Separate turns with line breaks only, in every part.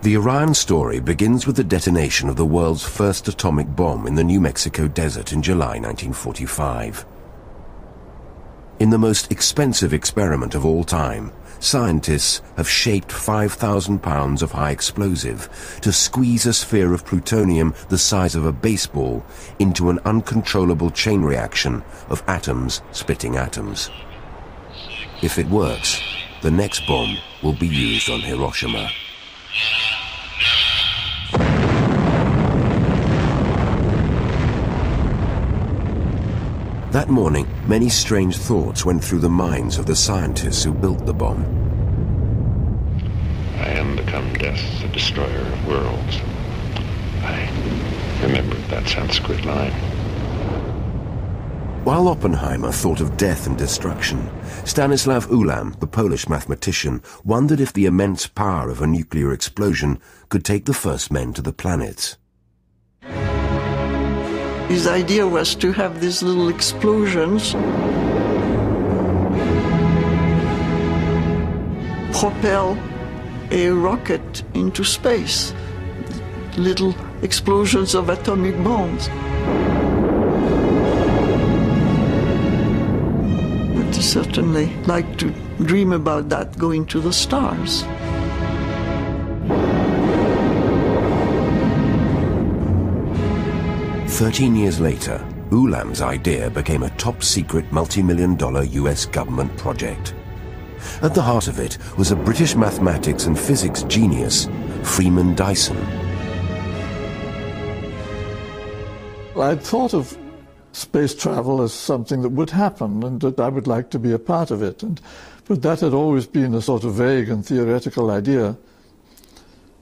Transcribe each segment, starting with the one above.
The Orion story begins with the detonation of the world's first atomic bomb in the New Mexico desert in July 1945. In the most expensive experiment of all time, scientists have shaped 5,000 pounds of high explosive to squeeze a sphere of plutonium the size of a baseball into an uncontrollable chain reaction of atoms splitting atoms. If it works, the next bomb will be used on Hiroshima. That morning, many strange thoughts went through the minds of the scientists who built the bomb.
I am become death, the destroyer of worlds. I remembered that Sanskrit line.
While Oppenheimer thought of death and destruction, Stanislav Ulam, the Polish mathematician, wondered if the immense power of a nuclear explosion could take the first men to the planets.
His idea was to have these little explosions propel a rocket into space, little explosions of atomic bombs. But he certainly liked to dream about that, going to the stars.
"13 years later, Ulam's idea became a top-secret multi-million-dollar US government project. At the heart of it was a British mathematics and physics genius, Freeman Dyson.
I'd thought of space travel as something that would happen and that I would like to be a part of it. But that had always been a sort of vague and theoretical idea.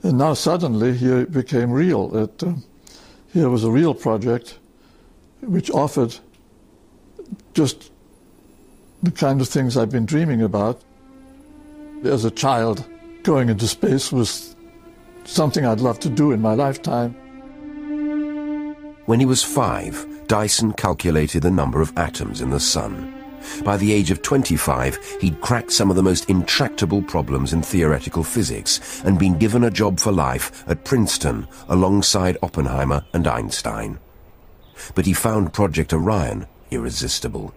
And now suddenly here it became real. Here was a real project which offered just the kind of things I've been dreaming about. As a child, going into space was something I'd love to do in my lifetime.
When he was 5, Dyson calculated the number of atoms in the sun. By the age of 25, he'd cracked some of the most intractable problems in theoretical physics and been given a job for life at Princeton alongside Oppenheimer and Einstein. But he found Project Orion irresistible.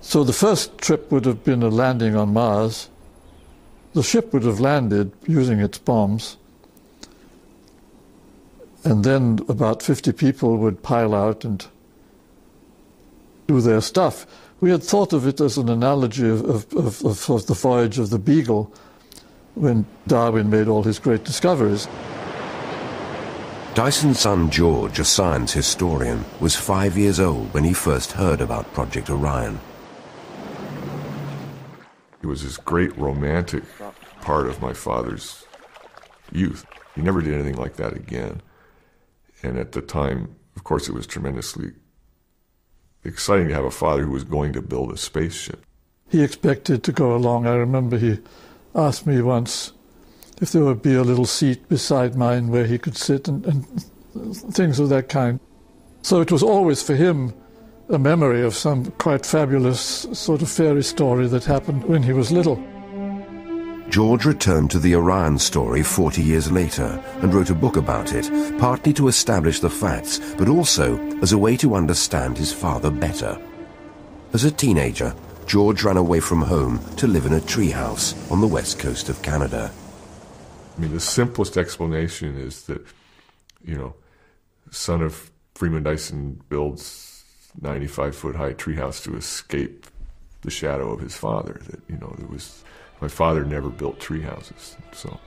So the first trip would have been a landing on Mars. The ship would have landed using its bombs. And then about 50 people would pile out and do their stuff. We had thought of it as an analogy of the voyage of the Beagle when Darwin made all his great discoveries.
Dyson's son George, a science historian, was 5 years old when he first heard about Project Orion.
It was this great romantic part of my father's youth. He never did anything like that again. And at the time, of course, it was tremendously exciting to have a father who was going to build a spaceship.
He expected to go along. I remember he asked me once if there would be a little seat beside mine where he could sit and things of that kind. So it was always for him a memory of some quite fabulous sort of fairy story that happened when he was little.
George returned to the Orion story 40 years later and wrote a book about it, partly to establish the facts, but also as a way to understand his father better. As a teenager, George ran away from home to live in a treehouse on the west coast of Canada.
I mean, the simplest explanation is that, son of Freeman Dyson builds 95-foot-high treehouse to escape the shadow of his father. My father never built tree houses, so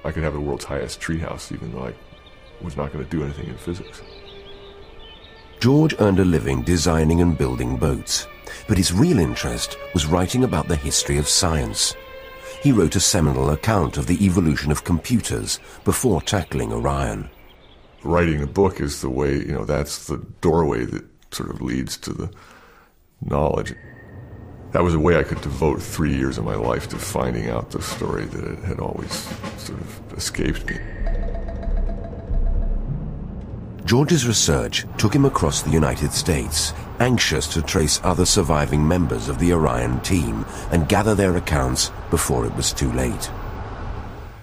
I could have the world's highest tree house even though I was not going to do anything in physics.
George earned a living designing and building boats, but his real interest was writing about the history of science. He wrote a seminal account of the evolution of computers before tackling Orion.
Writing a book is the way, that's the doorway that sort of leads to the knowledge. That was a way I could devote 3 years of my life to finding out the story that had always sort of escaped me.
George's research took him across the United States, anxious to trace other surviving members of the Orion team and gather their accounts before it was too late.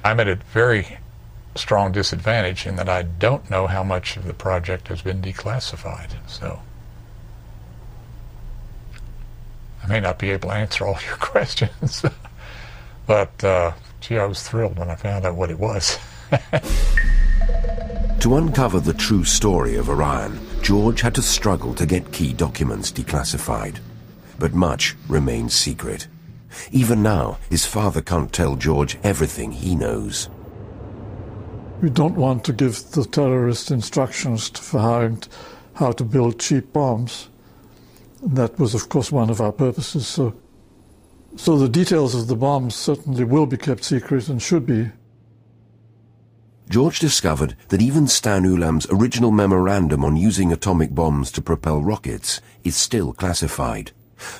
I'm at a very strong disadvantage in that I don't know how much of the project has been declassified. So I may not be able to answer all your questions, but gee, I was thrilled when I found out what it was.
To uncover the true story of Orion, George had to struggle to get key documents declassified. But much remains secret. Even now, his father can't tell George everything he knows.
We don't want to give the terrorists instructions for how to build cheap bombs. And that was, of course, one of our purposes. So the details of the bombs certainly will be kept secret and should be.
George discovered that even Stan Ulam's original memorandum on using atomic bombs to propel rockets is still classified,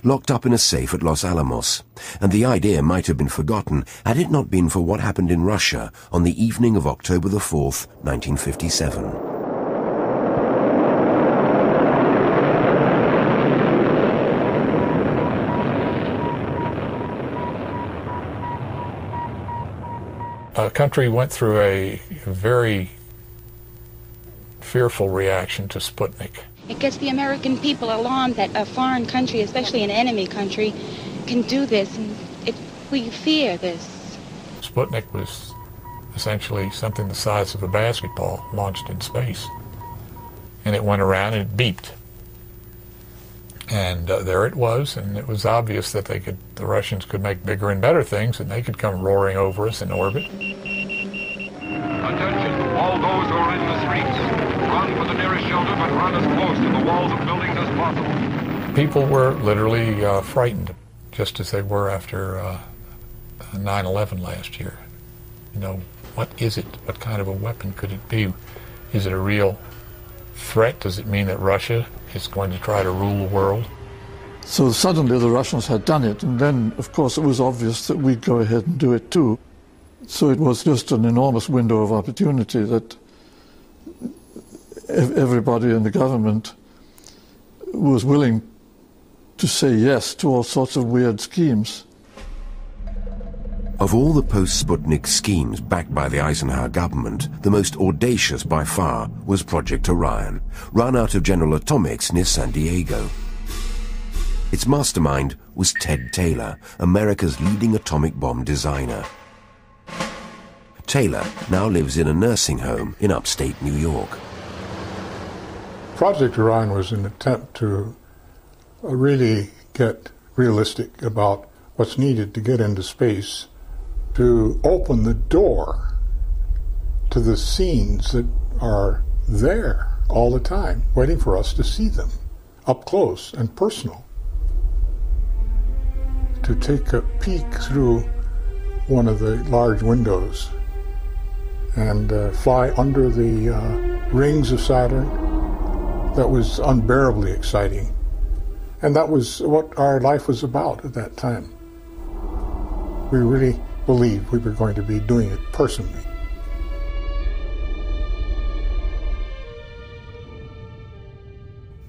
locked up in a safe at Los Alamos, and the idea might have been forgotten had it not been for what happened in Russia on the evening of October the 4th, 1957.
A country went through a very fearful reaction to Sputnik.
It gets the American people alarmed that a foreign country, especially an enemy country, can do this, and we fear this.
Sputnik was essentially something the size of a basketball launched in space. And it went around and it beeped. And there it was, and it was obvious that the Russians could make bigger and better things, and they could come roaring over us in orbit.
Attention, all those who are in the streets. Run for the nearest shelter, but run as close to the walls of buildings as possible.
People were literally frightened, just as they were after 9/11 last year. You know, what is it? What kind of a weapon could it be? Is it a real threat? Does it mean that Russia is going to try to rule the world?
So suddenly the Russians had done it, and then, of course, it was obvious that we'd go ahead and do it too. So it was just an enormous window of opportunity that everybody in the government was willing to say yes to all sorts of weird schemes.
Of all the post-Sputnik schemes backed by the Eisenhower government, the most audacious by far was Project Orion, run out of General Atomics near San Diego. Its mastermind was Ted Taylor, America's leading atomic bomb designer. Taylor now lives in a nursing home in upstate New York.
Project Orion was an attempt to really get realistic about what's needed to get into space, to open the door to the scenes that are there all the time, waiting for us to see them up close and personal. To take a peek through one of the large windows and fly under the rings of Saturn, that was unbearably exciting. And that was what our life was about at that time. We really believed we were going to be doing it personally.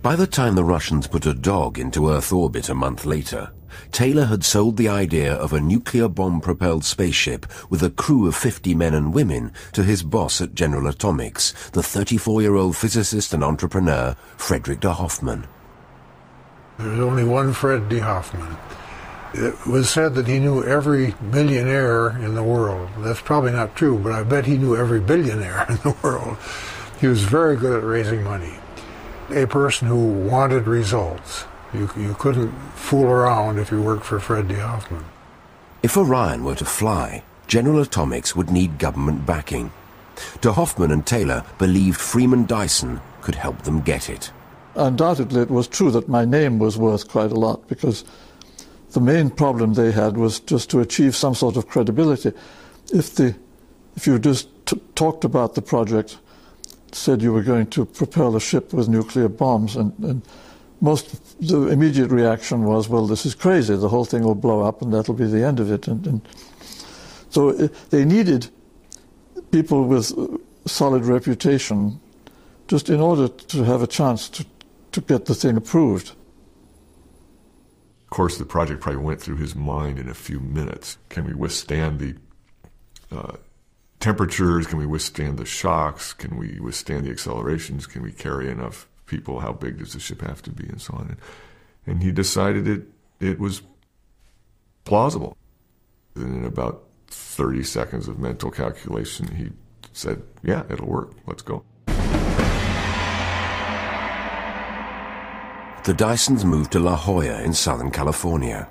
By the time the Russians put a dog into Earth orbit a month later, Taylor had sold the idea of a nuclear bomb-propelled spaceship with a crew of 50 men and women to his boss at General Atomics, the 34-year-old physicist and entrepreneur, Frederick de Hoffman.
There's only one Fred de Hoffman. It was said that he knew every millionaire in the world. That's probably not true, but I bet he knew every billionaire in the world. He was very good at raising money. A person who wanted results. You couldn't fool around if you worked for Fred de Hoffman.
If Orion were to fly, General Atomics would need government backing. De Hoffman and Taylor believed Freeman Dyson could help them get it.
Undoubtedly, it was true that my name was worth quite a lot, because the main problem they had was just to achieve some sort of credibility. If you just talked about the project, said you were going to propel a ship with nuclear bombs, and the immediate reaction was, well, this is crazy, the whole thing will blow up and that'll be the end of it. And so they needed people with solid reputation just in order to have a chance to get the thing approved.
Of course, the project probably went through his mind in a few minutes. Can we withstand the temperatures? Can we withstand the shocks? Can we withstand the accelerations? Can we carry enough people? How big does the ship have to be? And so on. And he decided it was plausible. And in about 30 seconds of mental calculation, he said, yeah, it'll work. Let's go.
The Dysons moved to La Jolla in Southern California.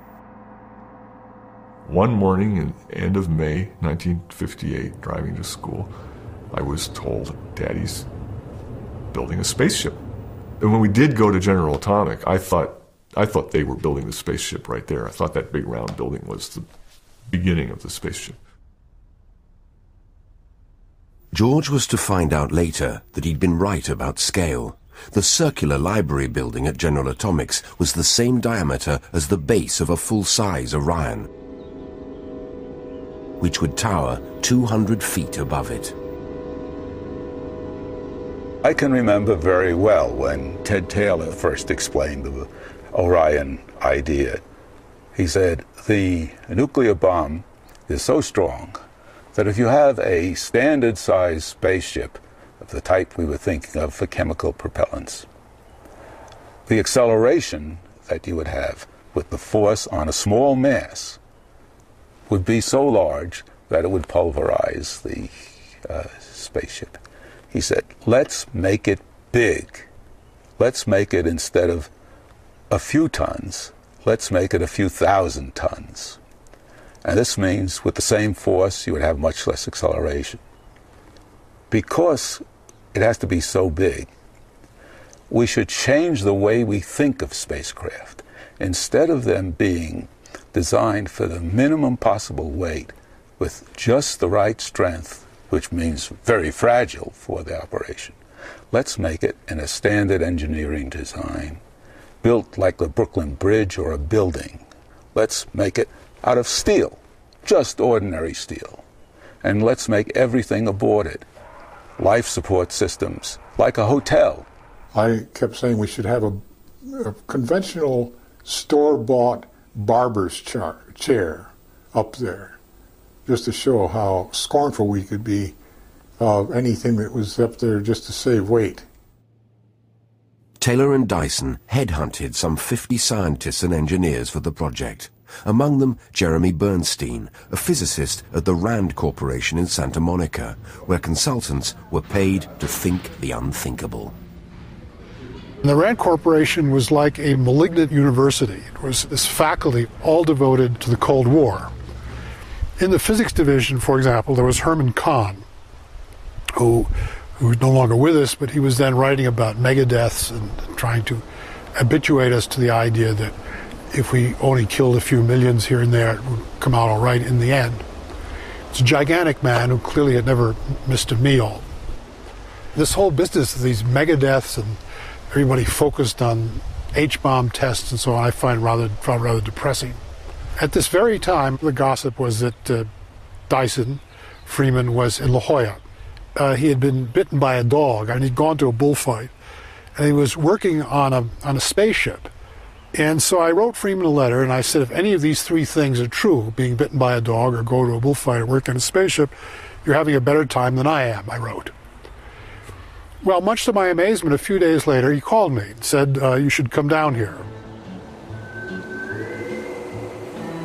One morning in end of May 1958, driving to school, I was told, Daddy's building a spaceship. And when we did go to General Atomic, I thought they were building the spaceship right there. I thought that big round building was the beginning of the spaceship.
George was to find out later that he'd been right about scale. The circular library building at General Atomics was the same diameter as the base of a full-size Orion, which would tower 200 feet above it.
I can remember very well when Ted Taylor first explained the Orion idea. He said, the nuclear bomb is so strong that if you have a standard-sized spaceship of the type we were thinking of for chemical propellants, the acceleration that you would have with the force on a small mass would be so large that it would pulverize the spaceship. He said, let's make it big. Let's make it, instead of a few tons, let's make it a few thousand tons. And this means with the same force, you would have much less acceleration. Because it has to be so big, we should change the way we think of spacecraft. Instead of them being designed for the minimum possible weight with just the right strength, which means very fragile for the operation, let's make it in a standard engineering design, built like the Brooklyn Bridge or a building. Let's make it out of steel, just ordinary steel. And let's make everything aboard it. Life support systems, like a hotel.
I kept saying we should have a conventional store-bought barber's chair up there, just to show how scornful we could be of anything that was up there just to save weight.
Taylor and Dyson headhunted some 50 scientists and engineers for the project. Among them, Jeremy Bernstein, a physicist at the RAND Corporation in Santa Monica, where consultants were paid to think the unthinkable.
The RAND Corporation was like a malignant university. It was this faculty all devoted to the Cold War. In the physics division, for example, there was Herman Kahn, who's no longer with us, but he was then writing about megadeaths and trying to habituate us to the idea that if we only killed a few millions here and there, it would come out all right in the end. It's a gigantic man who clearly had never missed a meal. This whole business of these megadeaths and everybody focused on H-bomb tests and so on, I found rather depressing. At this very time, the gossip was that Dyson Freeman was in La Jolla. He had been bitten by a dog, and he'd gone to a bullfight, and he was working on a spaceship. And so I wrote Freeman a letter, and I said, if any of these three things are true, being bitten by a dog or go to a bullfight or work on a spaceship, you're having a better time than I am, I wrote. Well, much to my amazement, a few days later, he called me and said, you should come down here.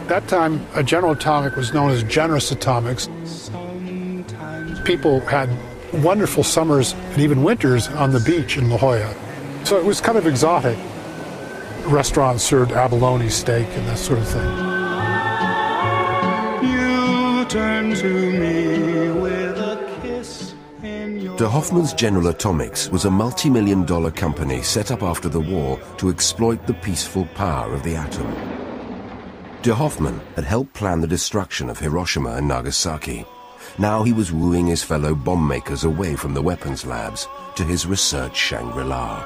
That time, General Atomic was known as Generous Atomics. People had wonderful summers and even winters on the beach in La Jolla. So it was kind of exotic. Restaurants served abalone steak and that sort of thing.
You turn to me with a kiss in your...
De Hoffmann's General Atomics was a multi-million-dollar company set up after the war to exploit the peaceful power of the atom. De Hoffmann had helped plan the destruction of Hiroshima and Nagasaki. Now he was wooing his fellow bomb makers away from the weapons labs to his research Shangri-La.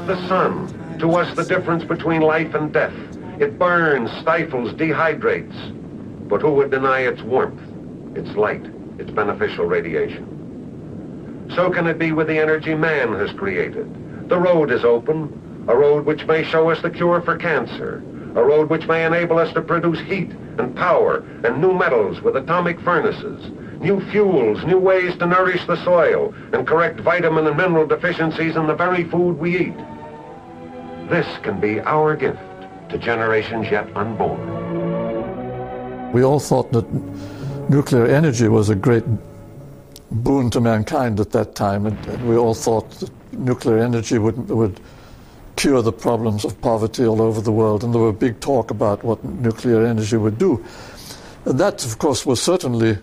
The sun, to us the difference between life and death. It burns, stifles, dehydrates. But who would deny its warmth, its light, its beneficial radiation? So can it be with the energy man has created. The road is open. A road which may show us the cure for cancer. A road which may enable us to produce heat and power and new metals with atomic furnaces. New fuels, new ways to nourish the soil and correct vitamin and mineral deficiencies in the very food we eat. This can be our gift to generations yet unborn.
We all thought that nuclear energy was a great boon to mankind at that time, and we all thought that nuclear energy would cure the problems of poverty all over the world, and there were big talk about what nuclear energy would do. And that, of course, was certainly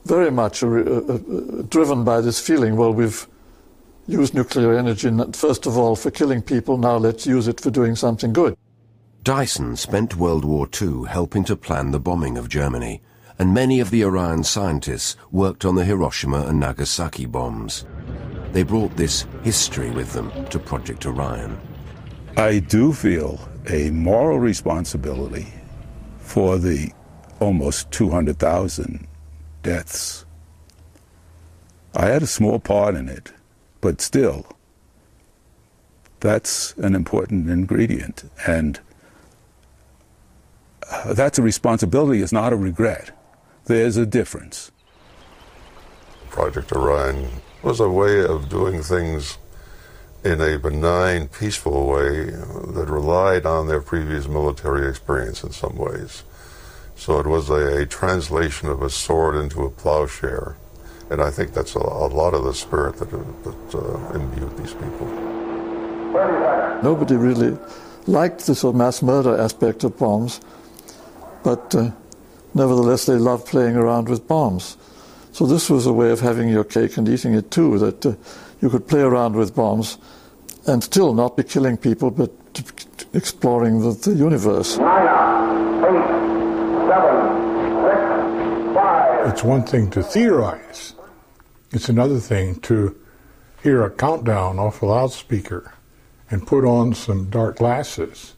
very much driven by this feeling, well, we've used nuclear energy, first of all, for killing people, now let's use it for doing something good.
Dyson spent World War II helping to plan the bombing of Germany, and many of the Orion scientists worked on the Hiroshima and Nagasaki bombs. They brought this history with them to Project Orion.
I do feel a moral responsibility for the almost 200,000 deaths. I had a small part in it, but still, that's an important ingredient. And that's a responsibility, it's not a regret. There's a difference.
Project Orion was a way of doing things in a benign, peaceful way that relied on their previous military experience in some ways. So it was a translation of a sword into a plowshare. And I think that's a lot of the spirit that imbued these people.
Nobody really liked the sort of mass murder aspect of bombs, but nevertheless they loved playing around with bombs. So this was a way of having your cake and eating it too, that you could play around with bombs and still not be killing people, but exploring the universe.
9, 8, 7, 6, 5. It's one thing to theorize. It's another thing to hear a countdown off a loudspeaker and put on some dark glasses,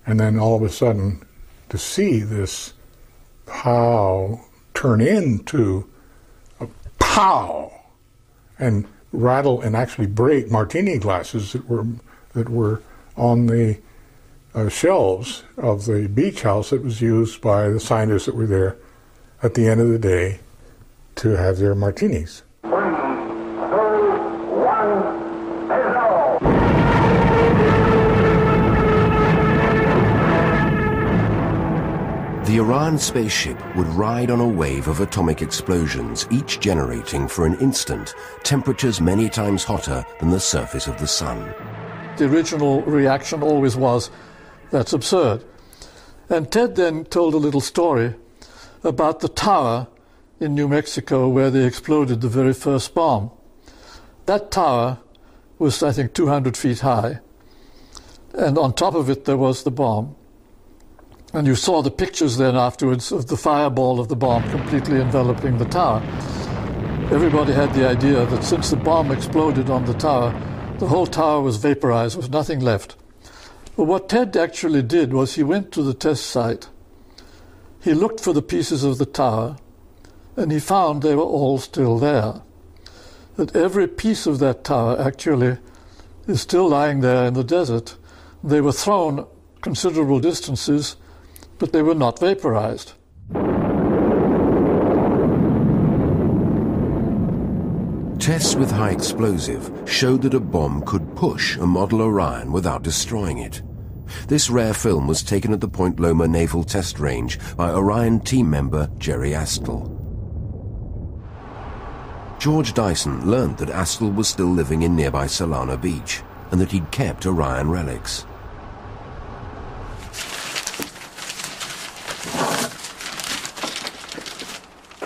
and then all of a sudden to see this pow turn into a pow and rattle and actually break martini glasses that were on the shelves of the beach house that was used by the scientists that were there at the end of the day to have their martinis.
3, 2, 1, zero.
The Orion spaceship would ride on a wave of atomic explosions, each generating for an instant temperatures many times hotter than the surface of the sun.
The original reaction always was, that's absurd. And Ted then told a little story about the tower in New Mexico where they exploded the very first bomb. That tower was, I think, 200 feet high, and on top of it there was the bomb. And you saw the pictures then afterwards of the fireball of the bomb completely enveloping the tower. Everybody had the idea that since the bomb exploded on the tower, the whole tower was vaporized, there was nothing left. But what Ted actually did was he went to the test site, he looked for the pieces of the tower, and he found they were all still there. That every piece of that tower actually is still lying there in the desert. They were thrown considerable distances, but they were not vaporized.
Tests with high explosive showed that a bomb could push a model Orion without destroying it. This rare film was taken at the Point Loma Naval Test Range by Orion team member Jerry Astl. George Dyson learned that Astl was still living in nearby Solana Beach and that he'd kept Orion relics.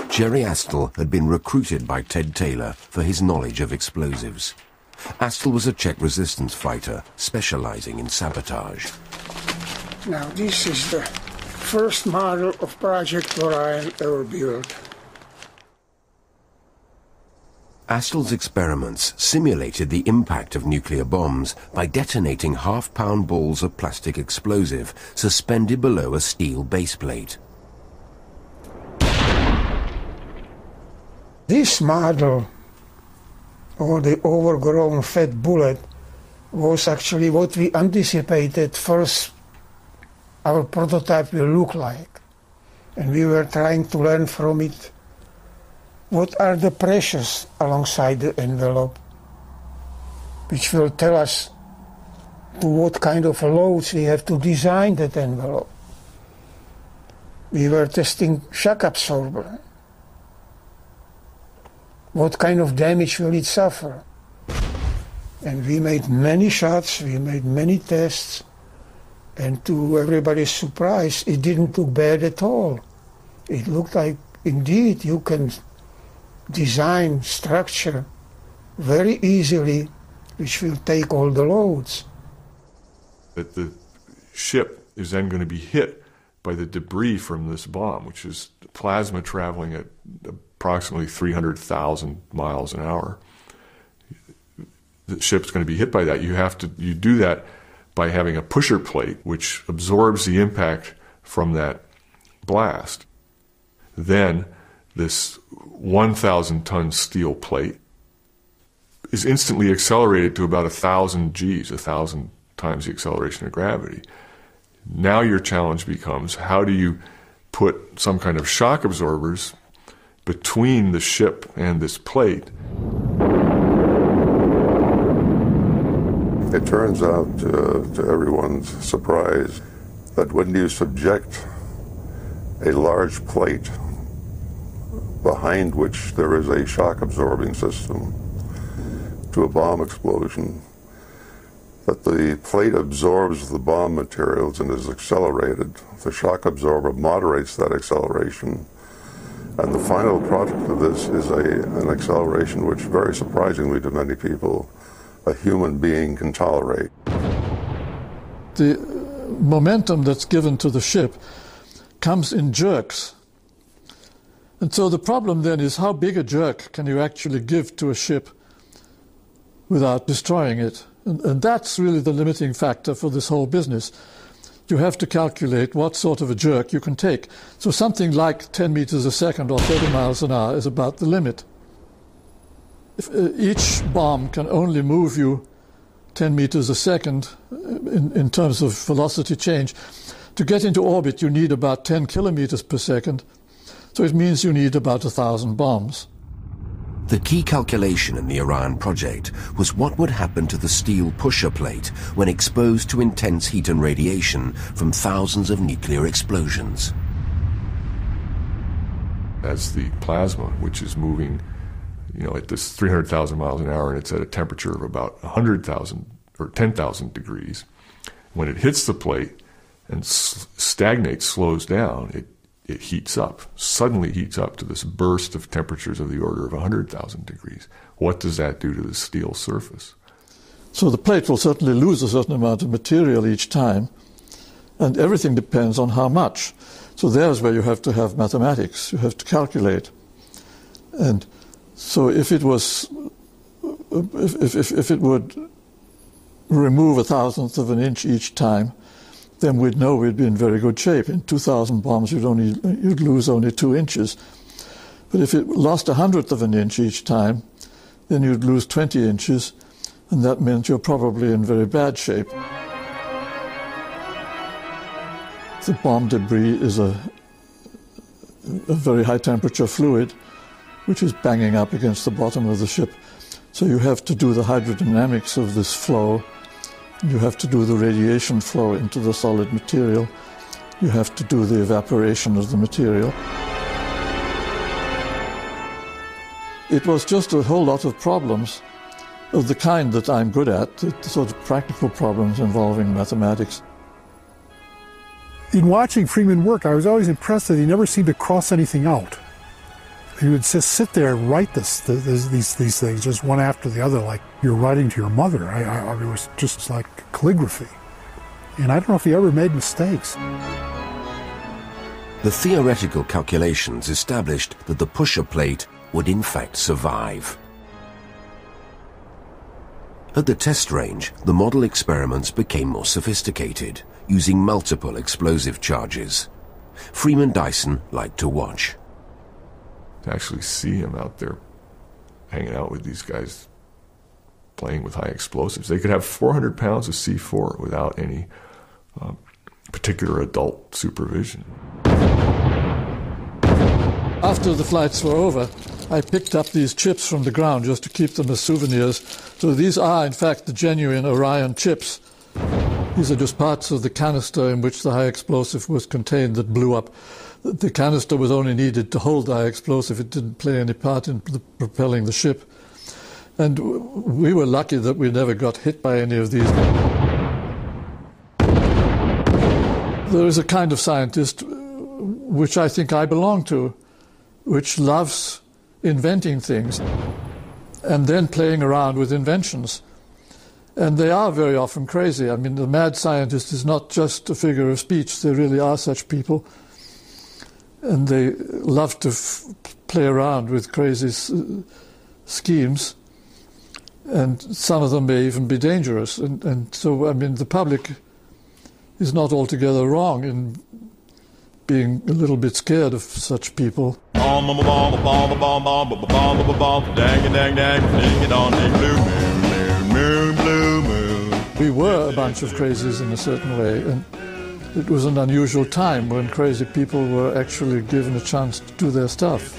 Jerry Astl had been recruited by Ted Taylor for his knowledge of explosives. Astl was a Czech resistance fighter specializing in sabotage.
Now this is the first model of Project Orion ever built.
Astl's experiments simulated the impact of nuclear bombs by detonating half-pound balls of plastic explosive suspended below a steel base plate.
This model, or the overgrown fat bullet, was actually what we anticipated first our prototype will look like. And we were trying to learn from it what are the pressures alongside the envelope, which will tell us to what kind of loads we have to design that envelope. We were testing shock absorber. What kind of damage will it suffer? And we made many shots, we made many tests, and to everybody's surprise, it didn't look bad at all. It looked like, indeed, you can design structure very easily, which will take all the loads.
That the ship is then going to be hit by the debris from this bomb, which is plasma traveling at approximately 300,000 miles an hour. The ship's going to be hit by that. You do that by having a pusher plate, which absorbs the impact from that blast. Then this 1,000-ton steel plate is instantly accelerated to about 1,000 Gs, 1,000 times the acceleration of gravity. Now your challenge becomes, how do you put some kind of shock absorbers between the ship and this plate?
It turns out, to everyone's surprise, that when you subject a large plate behind which there is a shock absorbing system to a bomb explosion, that the plate absorbs the bomb materials and is accelerated. The shock absorber moderates that acceleration, and the final product of this is an acceleration which, very surprisingly to many people, a human being can tolerate.
The momentum that's given to the ship comes in jerks. And so the problem then is, how big a jerk can you actually give to a ship without destroying it? And that's really the limiting factor for this whole business. You have to calculate what sort of a jerk you can take. So something like 10 meters a second or 30 miles an hour is about the limit. If each bomb can only move you 10 meters a second in terms of velocity change, to get into orbit you need about 10 kilometers per second. So it means you need about 1,000 bombs.
The key calculation in the Orion project was what would happen to the steel pusher plate when exposed to intense heat and radiation from thousands of nuclear explosions.
As the plasma, which is moving, at this 300,000 miles an hour, and it's at a temperature of about 100,000 or 10,000 degrees, when it hits the plate and stagnates, slows down, it heats up, suddenly heats up to this burst of temperatures of the order of 100,000 degrees. What does that do to the steel surface?
So the plate will certainly lose a certain amount of material each time, and everything depends on how much. So there's where you have to have mathematics. You have to calculate. And so if it was, if it would remove 1,000th of an inch each time, then we'd know we'd be in very good shape. In 2,000 bombs, you'd lose only 2 inches. But if it lost 100th of an inch each time, then you'd lose 20 inches, and that meant you're probably in very bad shape. The bomb debris is a very high-temperature fluid, which is banging up against the bottom of the ship. So you have to do the hydrodynamics of this flow. You have to do the radiation flow into the solid material. You have to do the evaporation of the material. It was just a whole lot of problems of the kind that I'm good at, the sort of practical problems involving mathematics.
In watching Freeman work, I was always impressed that he never seemed to cross anything out. He would just sit there and write these things just one after the other, like you're writing to your mother. It was just like calligraphy. And I don't know if he ever made mistakes.
The theoretical calculations established that the pusher plate would in fact survive. At the test range, the model experiments became more sophisticated, using multiple explosive charges. Freeman Dyson liked to watch.
To actually see him out there hanging out with these guys playing with high explosives. They could have 400 pounds of C4 without any particular adult supervision.
After the flights were over, I picked up these chips from the ground just to keep them as souvenirs. So these are, in fact, the genuine Orion chips. These are just parts of the canister in which the high explosive was contained that blew up. The canister was only needed to hold the high explosive. It didn't play any part in propelling the ship. And we were lucky that we never got hit by any of these. There is a kind of scientist which I think I belong to, which loves inventing things and then playing around with inventions. And they are very often crazy. I mean, the mad scientist is not just a figure of speech. There really are such people. And they love to play around with crazy schemes. And some of them may even be dangerous. And so, I mean, the public is not altogether wrong in being a little bit scared of such people. We were a bunch of crazies in a certain way, and it was an unusual time when crazy people were actually given a chance to do their stuff.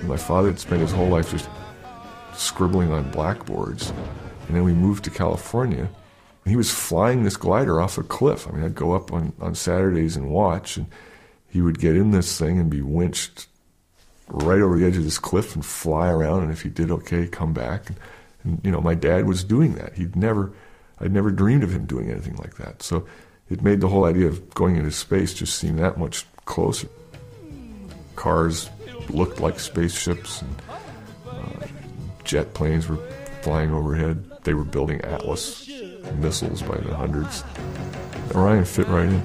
My father had spent his whole life just scribbling on blackboards, and then we moved to California, and he was flying this glider off a cliff. I mean, I'd go up on Saturdays and watch, and he would get in this thing and be winched right over the edge of this cliff and fly around, and if he did okay, come back. And you know, my dad was doing that. I'd never dreamed of him doing anything like that. So it made the whole idea of going into space just seem that much closer. Cars looked like spaceships, and jet planes were flying overhead. They were building Atlas missiles by the hundreds. Orion fit right in.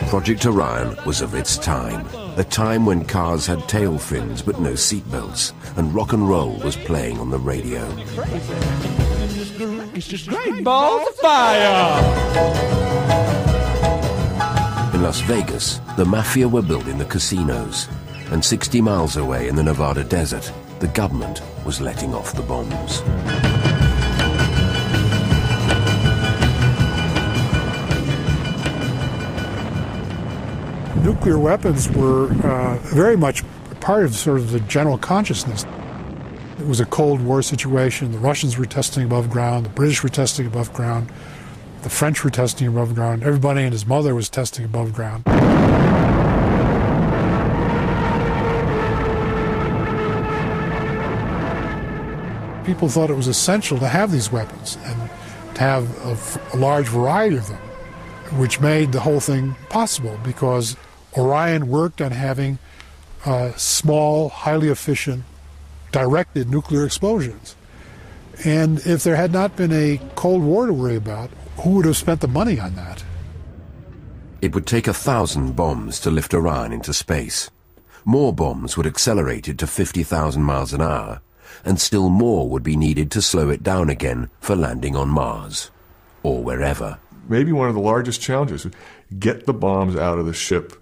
Project Orion was of its time, a time when cars had tail fins but no seatbelts, and rock and roll was playing on the radio.
It's just great balls of fire!
In Las Vegas, the mafia were building the casinos, and 60 miles away in the Nevada desert, the government was letting off the bombs.
Nuclear weapons were very much part of sort of the general consciousness. It was a Cold War situation. The Russians were testing above ground. The British were testing above ground. The French were testing above ground. Everybody and his mother was testing above ground. People thought it was essential to have these weapons and to have a large variety of them, which made the whole thing possible because Orion worked on having small, highly efficient, directed nuclear explosions. And if there had not been a Cold War to worry about, who would have spent the money on that?
It would take 1,000 bombs to lift Orion into space. More bombs would accelerate it to 50,000 miles an hour, and still more would be needed to slow it down again for landing on Mars, or wherever.
Maybe one of the largest challenges would get the bombs out of the ship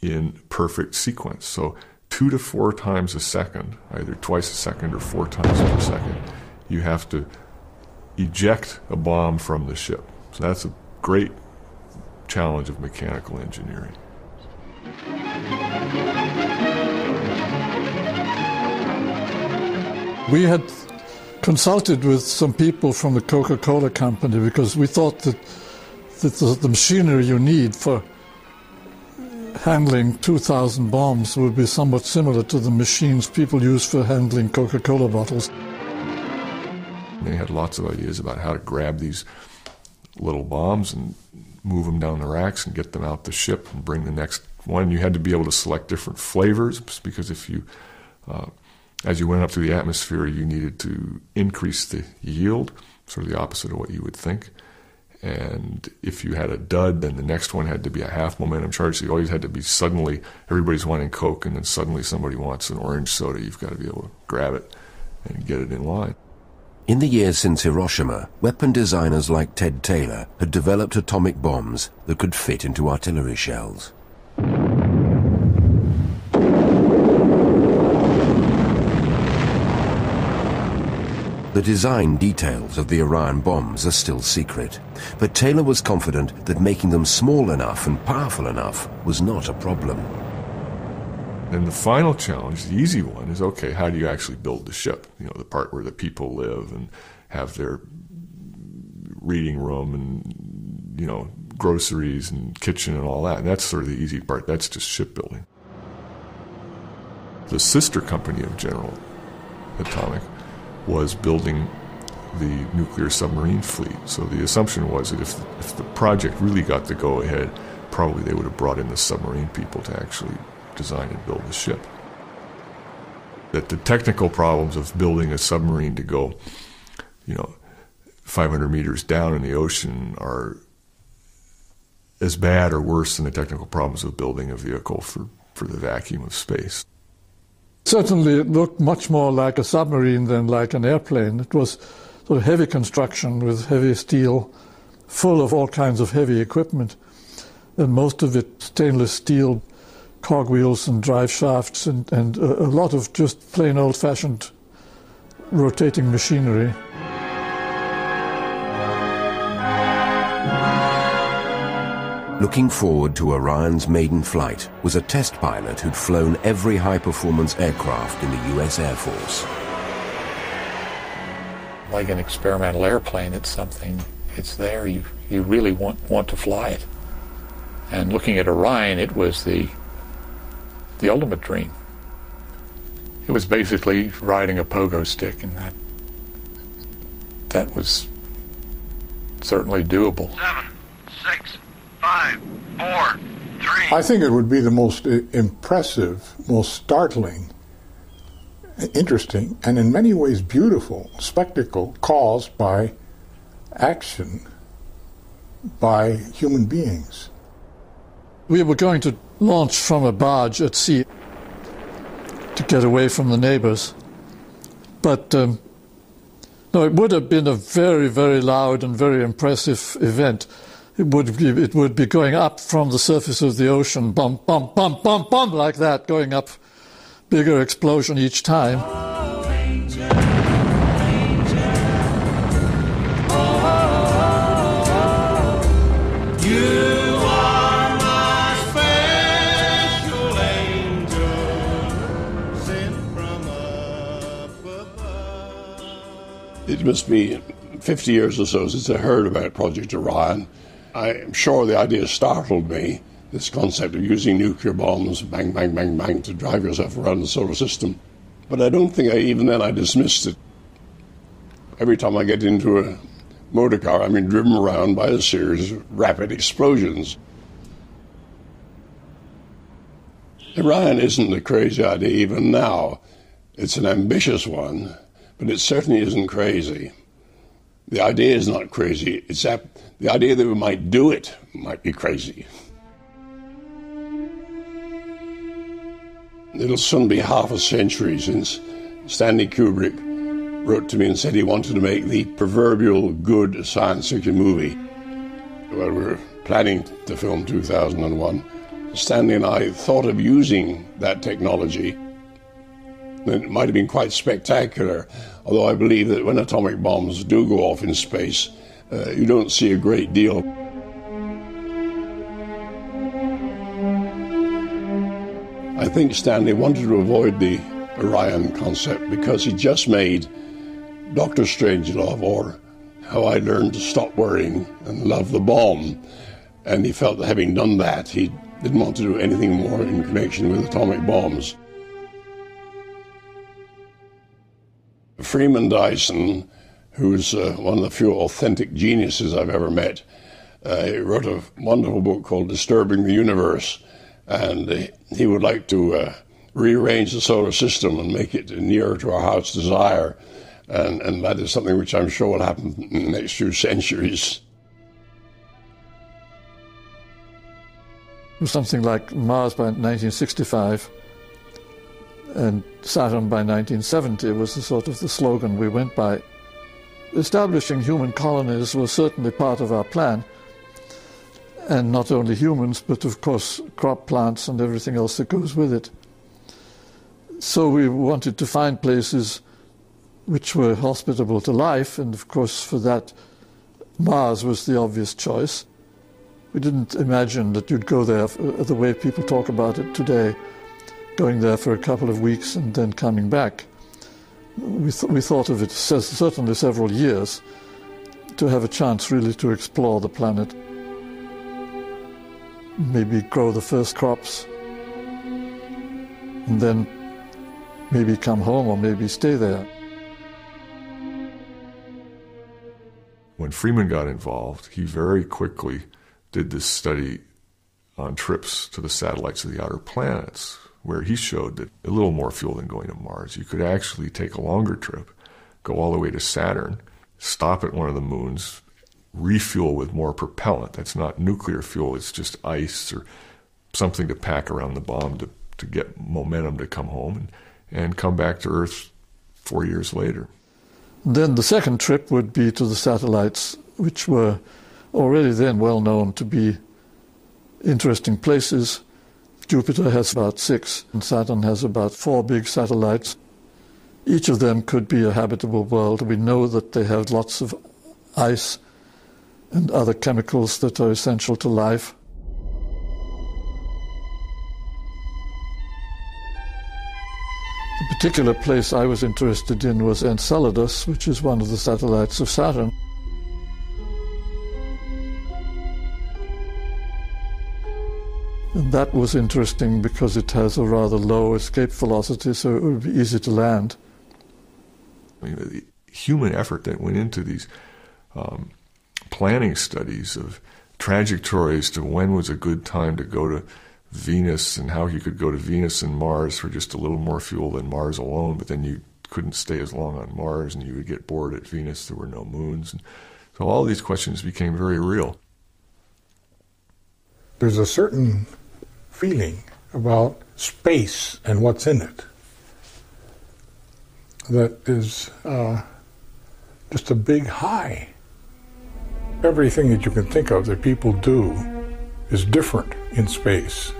in perfect sequence. So 2 to 4 times a second, either twice a second or 4 times per second, you have to eject a bomb from the ship. So that's a great challenge of mechanical engineering.
We had consulted with some people from the Coca-Cola company because we thought that the machinery you need for handling 2,000 bombs would be somewhat similar to the machines people use for handling Coca-Cola bottles.
They had lots of ideas about how to grab these little bombs and move them down the racks and get them out the ship and bring the next one. You had to be able to select different flavors because if you, as you went up through the atmosphere, you needed to increase the yield, sort of the opposite of what you would think. And if you had a dud, then the next one had to be a half momentum charge. So you always had to be suddenly, everybody's wanting Coke, and then suddenly somebody wants an orange soda. You've got to be able to grab it and get it in line.
In the years since Hiroshima, weapon designers like Ted Taylor had developed atomic bombs that could fit into artillery shells. The design details of the Orion bombs are still secret, but Taylor was confident that making them small enough and powerful enough was not a problem.
And the final challenge, the easy one, is, okay, how do you actually build the ship? You know, the part where the people live and have their reading room and, you know, groceries and kitchen and all that. And that's sort of the easy part. That's just shipbuilding. The sister company of General Atomic was building the nuclear submarine fleet. So the assumption was that if the project really got the go-ahead, probably they would have brought in the submarine people to actually design and build the ship. That the technical problems of building a submarine to go, you know, 500 meters down in the ocean are as bad or worse than the technical problems of building a vehicle for the vacuum of space.
Certainly it looked much more like a submarine than like an airplane. It was sort of heavy construction with heavy steel, full of all kinds of heavy equipment, and most of it stainless steel, cogwheels and drive shafts, and a lot of just plain old-fashioned rotating machinery.
Looking forward to Orion's maiden flight was a test pilot who'd flown every high-performance aircraft in the U.S. Air Force.
Like an experimental airplane, it's something, it's there, you really want to fly it. And looking at Orion, it was the ultimate dream. It was basically riding a pogo stick, and that was certainly doable.
7, 6, 5, 4, 3.
I think it would be the most impressive, most startling, interesting, and in many ways beautiful spectacle caused by action by human beings.
We were going to launch from a barge at sea to get away from the neighbors. But no, it would have been a very, very loud and very impressive event. It would be going up from the surface of the ocean, bump, bump, bump, bump, bump, like that, going up, bigger explosion each time.
It must be 50 years or so since I heard about Project Orion. I'm sure the idea startled me, this concept of using nuclear bombs, bang, bang, bang, bang, to drive yourself around the solar system. But I don't think even then I dismissed it. Every time I get into a motor car, I'm being driven around by a series of rapid explosions. Orion isn't a crazy idea even now. It's an ambitious one, but it certainly isn't crazy. The idea is not crazy. It's the idea that we might do it might be crazy. It'll soon be half a century since Stanley Kubrick wrote to me and said he wanted to make the proverbial good science fiction movie. Well, we were planning to film 2001. Stanley and I thought of using that technology. It might have been quite spectacular, although I believe that when atomic bombs do go off in space, you don't see a great deal. I think Stanley wanted to avoid the Orion concept because he just made Dr. Strangelove, or How I Learned to Stop Worrying and Love the Bomb, and he felt that having done that, he didn't want to do anything more in connection with atomic bombs. Freeman Dyson, who's one of the few authentic geniuses I've ever met, he wrote a wonderful book called Disturbing the Universe, and he would like to rearrange the solar system and make it nearer to our heart's desire, and that is something which I'm sure will happen in the next few centuries.
Something like Mars by 1965 and Saturn by 1970 was the sort of the slogan we went by. Establishing human colonies was certainly part of our plan, and not only humans, but of course crop plants and everything else that goes with it. So we wanted to find places which were hospitable to life, and of course for that Mars was the obvious choice. We didn't imagine that you'd go there the way people talk about it today, going there for a couple of weeks and then coming back. We thought of it certainly several years to have a chance really to explore the planet, maybe grow the first crops, and then maybe come home or maybe stay there.
When Freeman got involved, he very quickly did this study on trips to the satellites of the outer planets, where he showed that a little more fuel than going to Mars. You could actually take a longer trip, go all the way to Saturn, stop at one of the moons, refuel with more propellant. That's not nuclear fuel, it's just ice or something to pack around the bomb to get momentum to come home, and come back to Earth 4 years later.
Then the second trip would be to the satellites, which were already then well known to be interesting places. Jupiter has about 6, and Saturn has about 4 big satellites. Each of them could be a habitable world. We know that they have lots of ice and other chemicals that are essential to life. The particular place I was interested in was Enceladus, which is one of the satellites of Saturn. And that was interesting because it has a rather low escape velocity, so it would be easy to land.
I mean, the human effort that went into these planning studies of trajectories to when was a good time to go to Venus and how you could go to Venus and Mars for just a little more fuel than Mars alone, but then you couldn't stay as long on Mars and you would get bored at Venus. There were no moons. And so all these questions became very real.
There's a certain feeling about space and what's in it that is just a big high. Everything that you can think of that people do is different in space,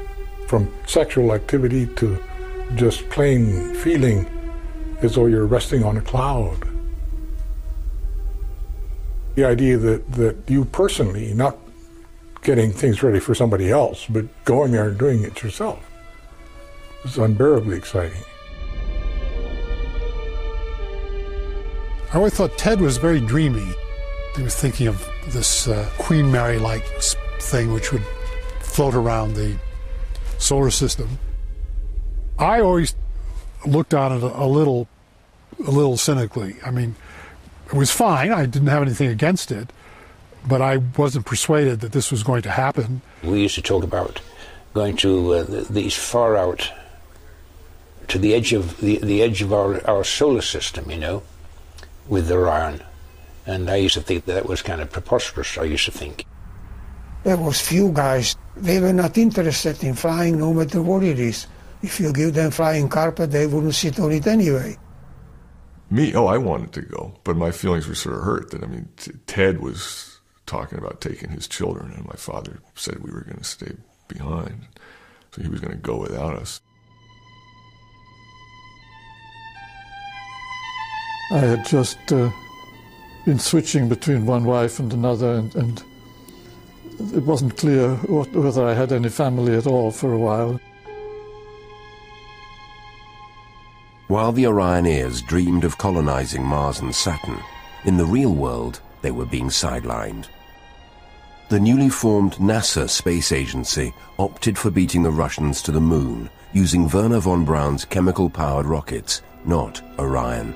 from sexual activity to just plain feeling as though you're resting on a cloud. The idea that you personally, not getting things ready for somebody else, but going there and doing it yourself, is unbearably exciting.
I always thought Ted was very dreamy. He was thinking of this Queen Mary-like thing which would float around the solar system. I always looked on it a little cynically. I mean, it was fine. I didn't have anything against it, but I wasn't persuaded that this was going to happen.
We used to talk about going to these far out, to the edge of the edge of our solar system, you know, with Orion. And I used to think that was kind of preposterous, I used to think.
There was few guys, they were not interested in flying no matter what it is. If you give them flying carpet, they wouldn't sit on it anyway.
Me, I wanted to go, but my feelings were sort of hurt that, I mean, Ted was talking about taking his children, and my father said we were going to stay behind, so he was going to go without us.
I had just been switching between one wife and another, and it wasn't clear whether I had any family at all for a while.
While the Orioneers dreamed of colonizing Mars and Saturn, in the real world they were being sidelined. The newly formed NASA space agency opted for beating the Russians to the moon using Wernher von Braun's chemical-powered rockets, not Orion.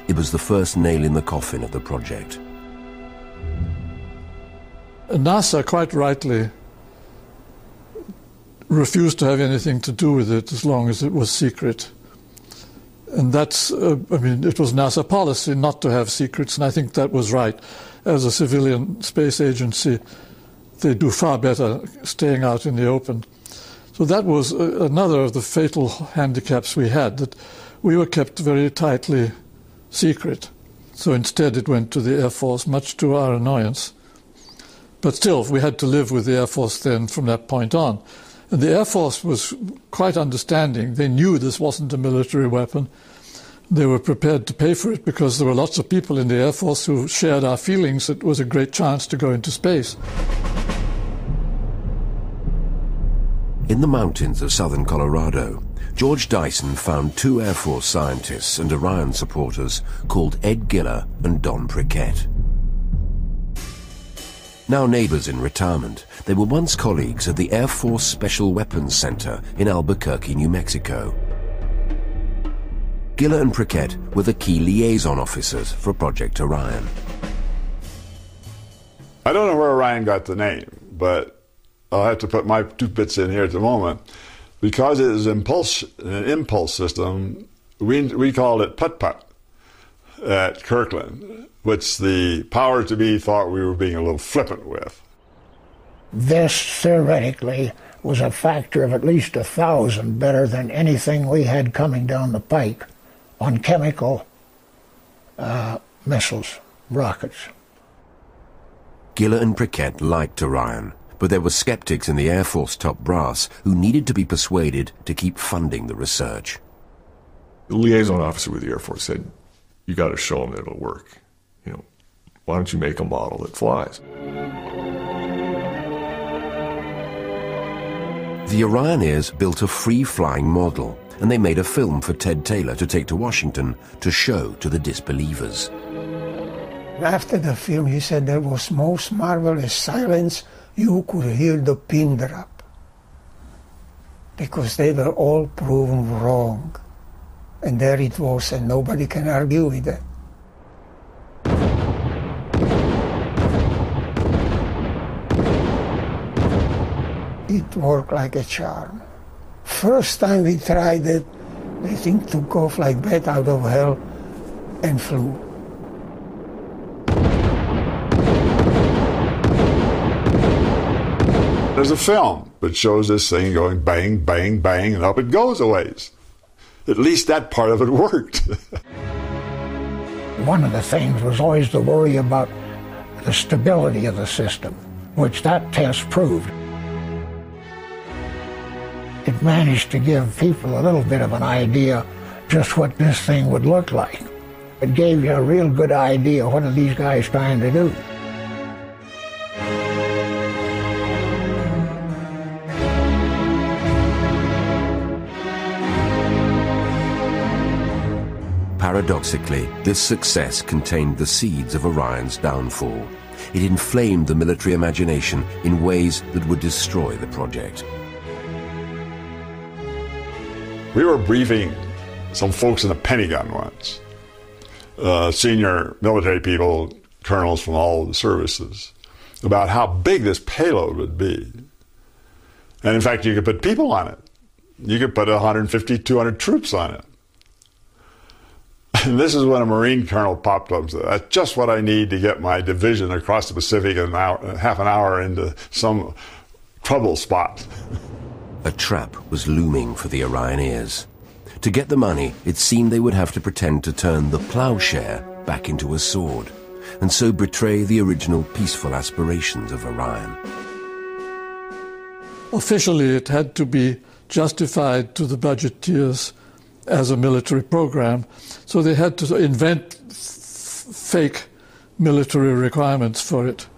It was the first nail in the coffin of the project.
NASA, quite rightly, refused to have anything to do with it as long as it was secret. And that's, I mean, it was NASA policy not to have secrets, and I think that was right. As a civilian space agency, they do far better staying out in the open. So that was another of the fatal handicaps we had, that we were kept very tightly secret. So instead it went to the Air Force, much to our annoyance. But still, we had to live with the Air Force then from that point on. And the Air Force was quite understanding. They knew this wasn't a military weapon. They were prepared to pay for it because there were lots of people in the Air Force who shared our feelings that it was a great chance to go into space.
In the mountains of southern Colorado, George Dyson found 2 Air Force scientists and Orion supporters called Ed Giller and Don Prickett. Now neighbors in retirement, they were once colleagues at the Air Force Special Weapons Center in Albuquerque, New Mexico. Giller and Prickett were the key liaison officers for Project Orion.
I don't know where Orion got the name, but I'll have to put my 2 bits in here at the moment. Because it is an impulse system, we called it putt-putt at Kirkland, which the powers to be thought we were being a little flippant with.
This, theoretically, was a factor of at least 1,000 better than anything we had coming down the pike on chemical missiles, rockets.
Giller and Prickett liked Orion, but there were skeptics in the Air Force top brass who needed to be persuaded to keep funding the research.
The liaison officer with the Air Force said, you got to show them that it'll work. You know, why don't you make a model that flies?
The Orioneers built a free-flying model, and they made a film for Ted Taylor to take to Washington to show to the disbelievers.
After the film, he said there was most marvelous silence. You could hear the pin drop, because they were all proven wrong. And there it was, and nobody can argue with that. It worked like a charm. First time we tried it, the thing took off like bat out of hell and flew.
There's a film that shows this thing going bang, bang, bang, and up it goes a ways. At least that part of it worked.
One of the things was always the worry about the stability of the system, which that test proved. It managed to give people a little bit of an idea just what this thing would look like. It gave you a real good idea what are these guys trying to do.
Paradoxically, this success contained the seeds of Orion's downfall. It inflamed the military imagination in ways that would destroy the project.
We were briefing some folks in the Pentagon once, senior military people, colonels from all the services, about how big this payload would be. And in fact, you could put people on it. You could put 150, 200 troops on it. And this is when a Marine colonel popped up and said, that's just what I need to get my division across the Pacific in half an hour into some trouble spot.
A trap was looming for the Orioneers. To get the money, it seemed they would have to pretend to turn the plowshare back into a sword, and so betray the original peaceful aspirations of Orion.
Officially, it had to be justified to the budgeteers as a military program, so they had to invent fake military requirements for it.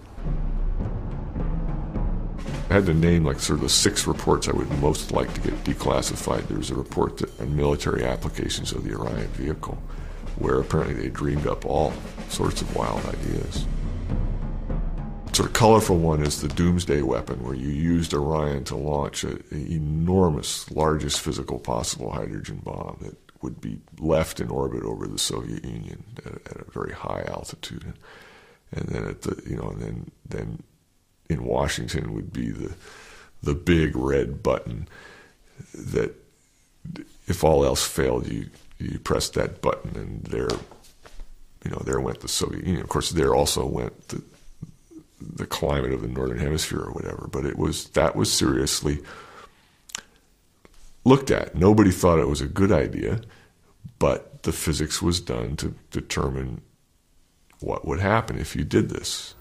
I had to name like sort of the 6 reports I would most like to get declassified. There was a report on military applications of the Orion vehicle, where apparently they dreamed up all sorts of wild ideas. Sort of colorful one is the Doomsday weapon, where you used Orion to launch an enormous, largest physical possible hydrogen bomb that would be left in orbit over the Soviet Union at a very high altitude, and then at the then in Washington would be the big red button that, if all else failed, you pressed that button, and there went the Soviet Union. Of course, there also went the climate of the Northern Hemisphere or whatever, but that was seriously looked at. Nobody thought it was a good idea, but the physics was done to determine what would happen if you did this.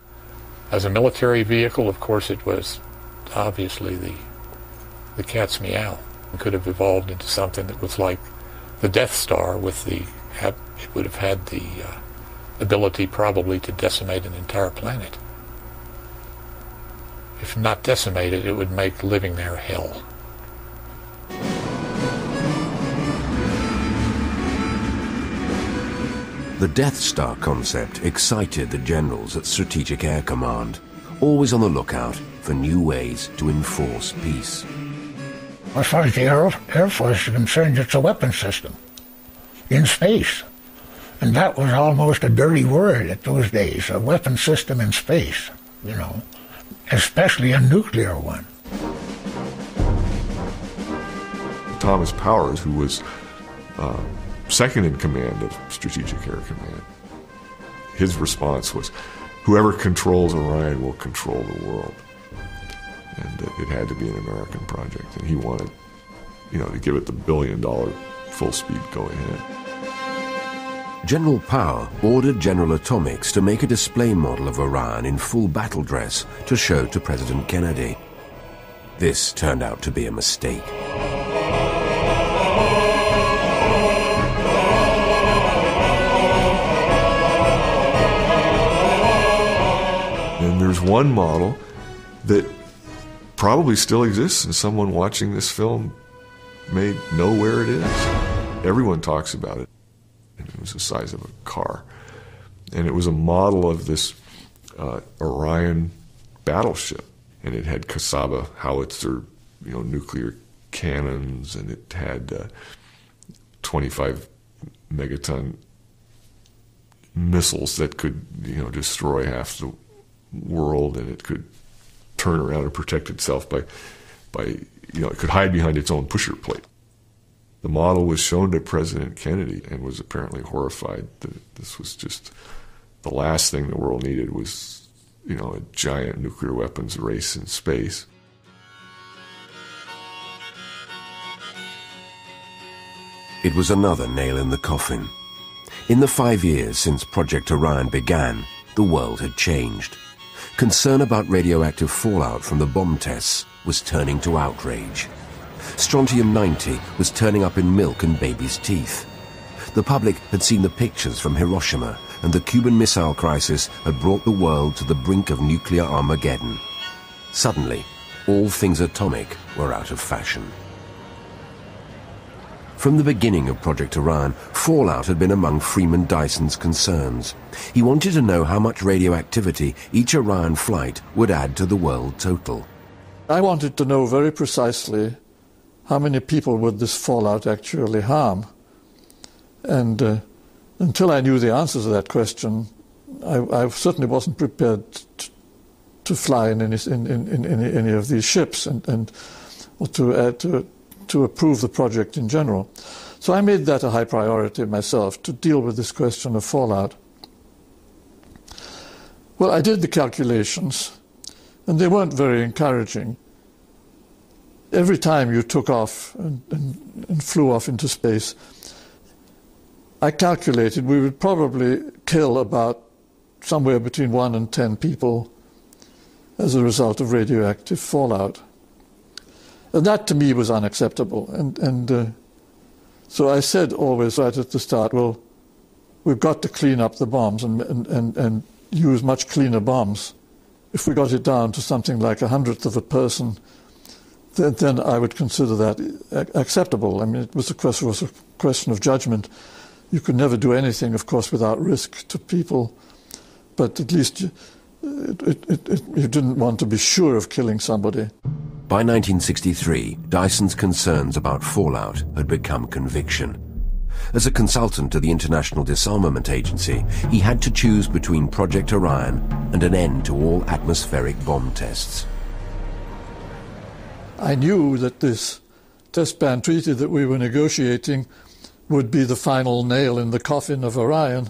As a military vehicle, of course, it was obviously the cat's meow. It could have evolved into something that was like the Death Star with it would have had the ability probably to decimate an entire planet. If not decimated, it would make living there hell.
The Death Star concept excited the generals at Strategic Air Command, always on the lookout for new ways to enforce peace.
As far as the Air Force is concerned, it's a weapon system in space. And that was almost a dirty word at those days, a weapon system in space, you know, especially a nuclear one.
Thomas Powers, who was second in command of Strategic Air Command, his response was, whoever controls Orion will control the world. And it had to be an American project, and he wanted, to give it the $1 billion full-speed go-ahead.
General Power ordered General Atomics to make a display model of Orion in full battle dress to show to President Kennedy. This turned out to be a mistake.
And there's one model that probably still exists, and someone watching this film may know where it is. Everyone talks about it. It was the size of a car. And it was a model of this Orion battleship. And it had Kasaba howitzer, nuclear cannons, and it had 25 megaton missiles that could, destroy half the world, and it could turn around and protect itself by it could hide behind its own pusher plate. The model was shown to President Kennedy and was apparently horrified that this was just the last thing the world needed was, a giant nuclear weapons race in space.
It was another nail in the coffin. In the 5 years since Project Orion began, the world had changed. Concern about radioactive fallout from the bomb tests was turning to outrage. Strontium-90 was turning up in milk and babies' teeth. The public had seen the pictures from Hiroshima, and the Cuban Missile Crisis had brought the world to the brink of nuclear Armageddon. Suddenly, all things atomic were out of fashion. From the beginning of Project Orion, fallout had been among Freeman Dyson's concerns. He wanted to know how much radioactivity each Orion flight would add to the world total.
I wanted to know very precisely how many people would this fallout actually harm. And until I knew the answer to that question, I certainly wasn't prepared to fly in any of these ships or to approve the project in general. So I made that a high priority myself, to deal with this question of fallout. Well, I did the calculations, and they weren't very encouraging. Every time you took off and flew off into space, I calculated we would probably kill about somewhere between 1 and 10 people as a result of radioactive fallout. And that to me was unacceptable. And so I said always right at the start, well, we've got to clean up the bombs and use much cleaner bombs. If we got it down to something like 1/100th of a person, then I would consider that acceptable. I mean, it was a question of judgment. You could never do anything, of course, without risk to people, but at least you didn't want to be sure of killing somebody.
By 1963, Dyson's concerns about fallout had become conviction. As a consultant to the International Disarmament Agency, he had to choose between Project Orion and an end to all atmospheric bomb tests.
I knew that this test ban treaty that we were negotiating would be the final nail in the coffin of Orion.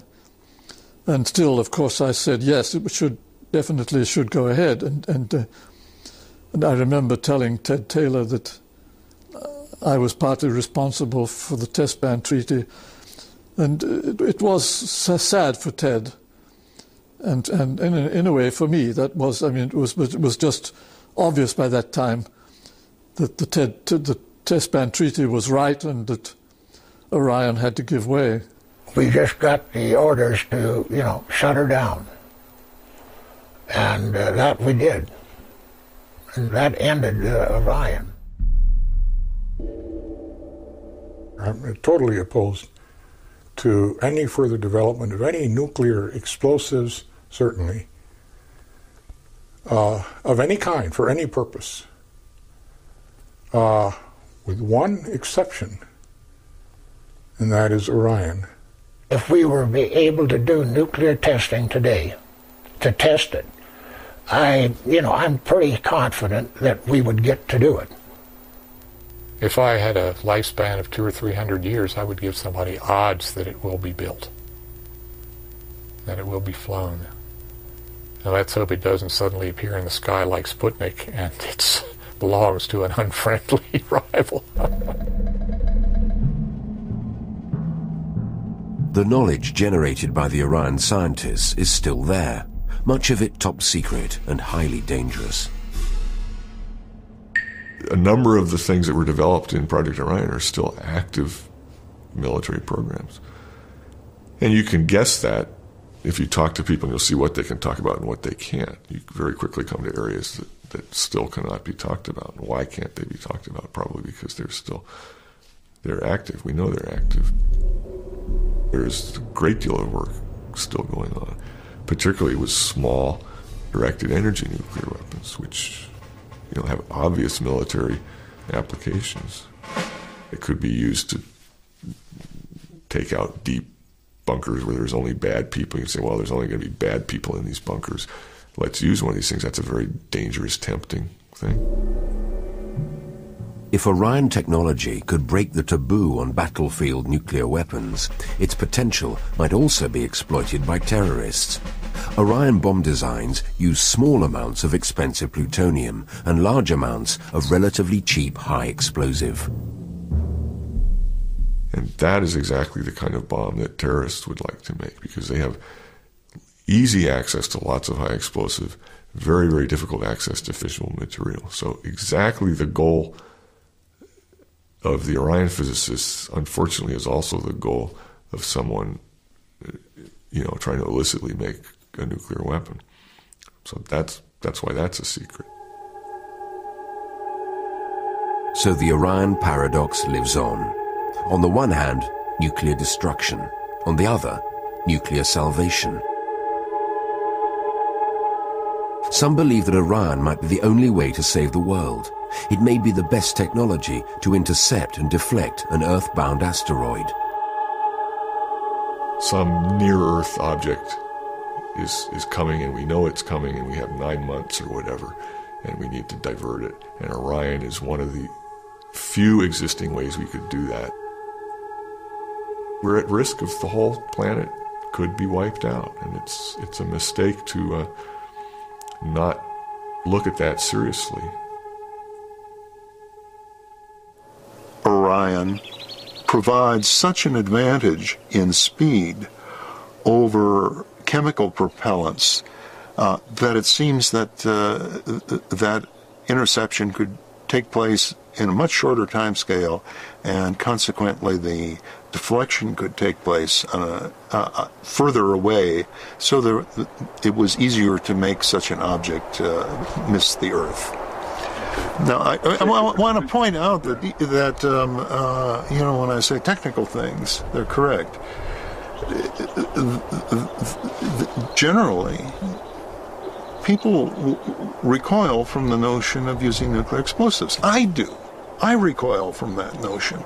And still, of course, I said, yes, it definitely should go ahead. And I remember telling Ted Taylor that I was partly responsible for the test ban treaty. And it was sad for Ted And in a way, for me, that was, I mean, it was just obvious by that time that the Test Ban Treaty was right and that Orion had to give way.
We just got the orders to, shut her down. And that we did. And that ended Orion.
I'm totally opposed to any further development of any nuclear explosives, certainly, of any kind, for any purpose, with one exception, and that is Orion.
If we were able to do nuclear testing today, to test it, I'm pretty confident that we would get to do it.
If I had a lifespan of 200 or 300 years, I would give somebody odds that it will be built, that it will be flown. Now let's hope it doesn't suddenly appear in the sky like Sputnik and it belongs to an unfriendly rival.
The knowledge generated by the Orion scientists is still there, much of it top secret and highly dangerous.
A number of the things that were developed in Project Orion are still active military programs. And you can guess that if you talk to people and you'll see what they can talk about and what they can't. You very quickly come to areas that still cannot be talked about. And why can't they be talked about? Probably because they're active. We know they're active. There's a great deal of work still going on, particularly with small directed energy nuclear weapons, which have obvious military applications. It could be used to take out deep bunkers where there's only bad people. You can say, well, there's only going to be bad people in these bunkers. Let's use one of these things. That's a very dangerous, tempting thing.
If Orion technology could break the taboo on battlefield nuclear weapons, its potential might also be exploited by terrorists. Orion bomb designs use small amounts of expensive plutonium and large amounts of relatively cheap high explosive.
And that is exactly the kind of bomb that terrorists would like to make, because they have easy access to lots of high explosive, very, very difficult access to fissile material. So exactly the goal of the Orion physicists, unfortunately, is also the goal of someone, trying to illicitly make a nuclear weapon. So that's why that's a secret.
So the Orion paradox lives on. On the one hand, nuclear destruction. On the other, nuclear salvation. Some believe that Orion might be the only way to save the world. It may be the best technology to intercept and deflect an Earth-bound asteroid.
Some near-Earth object is coming, and we know it's coming, and we have 9 months or whatever, and we need to divert it. And Orion is one of the few existing ways we could do that. We're at risk of the whole planet could be wiped out, and it's a mistake to not look at that seriously.
Orion provides such an advantage in speed over chemical propellants that it seems that that interception could take place in a much shorter time scale, and consequently the deflection could take place further away, so it was easier to make such an object miss the Earth. Now, I want to point out that when I say technical things, they're correct. Generally, people recoil from the notion of using nuclear explosives. I do. I recoil from that notion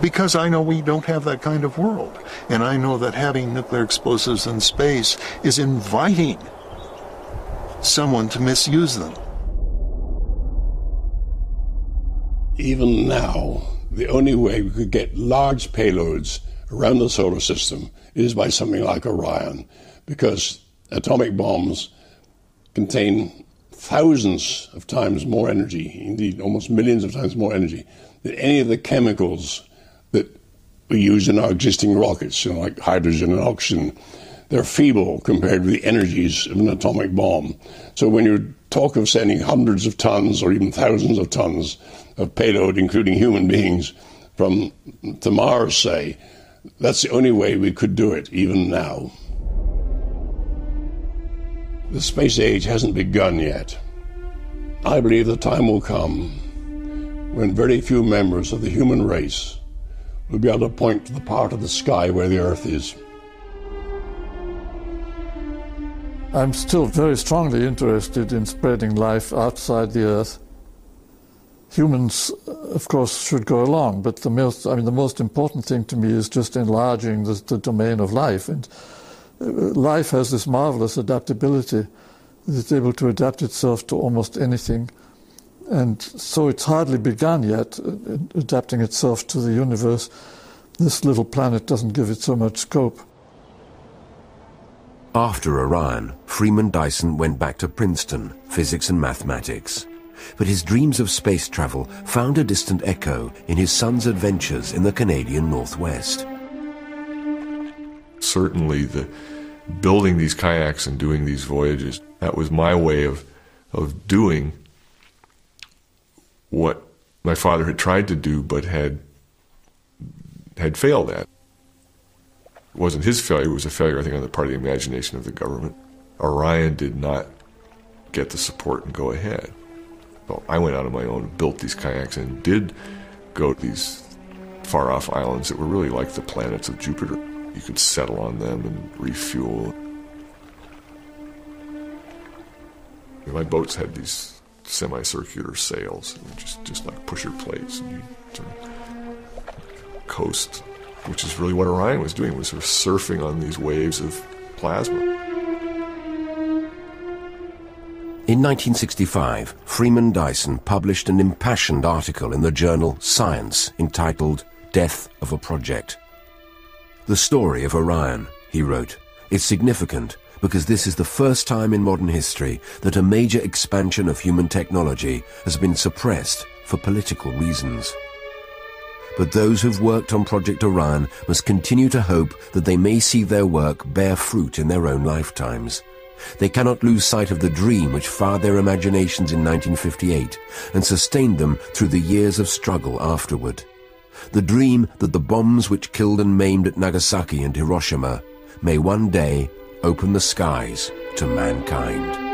because I know we don't have that kind of world. And I know that having nuclear explosives in space is inviting someone to misuse them.
Even now, the only way we could get large payloads around the solar system is by something like Orion, because atomic bombs contain thousands of times more energy, indeed almost millions of times more energy, than any of the chemicals that we use in our existing rockets, like hydrogen and oxygen. they're feeble compared with the energies of an atomic bomb. So when you talk of sending hundreds of tons or even thousands of tons of payload, including human beings, to Mars, say, that's the only way we could do it, even now. The space age hasn't begun yet. I believe the time will come when very few members of the human race will be able to point to the part of the sky where the Earth is.
I'm still very strongly interested in spreading life outside the Earth. Humans, of course, should go along, but the most important thing to me is just enlarging the domain of life. And life has this marvelous adaptability. It's able to adapt itself to almost anything. And so it's hardly begun yet, adapting itself to the universe. This little planet doesn't give it so much scope.
After Orion, Freeman Dyson went back to Princeton, physics and mathematics. But his dreams of space travel found a distant echo in his son's adventures in the Canadian Northwest.
Certainly the building these kayaks and doing these voyages, that was my way of doing what my father had tried to do but had failed at. It wasn't his failure, it was a failure, I think, on the part of the imagination of the government. Orion did not get the support and go ahead. So I went out on my own and built these kayaks and did go to these far-off islands that were really like the planets of Jupiter. You could settle on them and refuel. My boats had these semicircular sails, just like pusher plates, and you sort of coast, which is really what Orion was doing, was sort of surfing on these waves of plasma.
In 1965, Freeman Dyson published an impassioned article in the journal Science entitled Death of a Project. The story of Orion, he wrote, is significant because this is the first time in modern history that a major expansion of human technology has been suppressed for political reasons. But those who've worked on Project Orion must continue to hope that they may see their work bear fruit in their own lifetimes. They cannot lose sight of the dream which fired their imaginations in 1958 and sustained them through the years of struggle afterward. The dream that the bombs which killed and maimed at Nagasaki and Hiroshima may one day open the skies to mankind.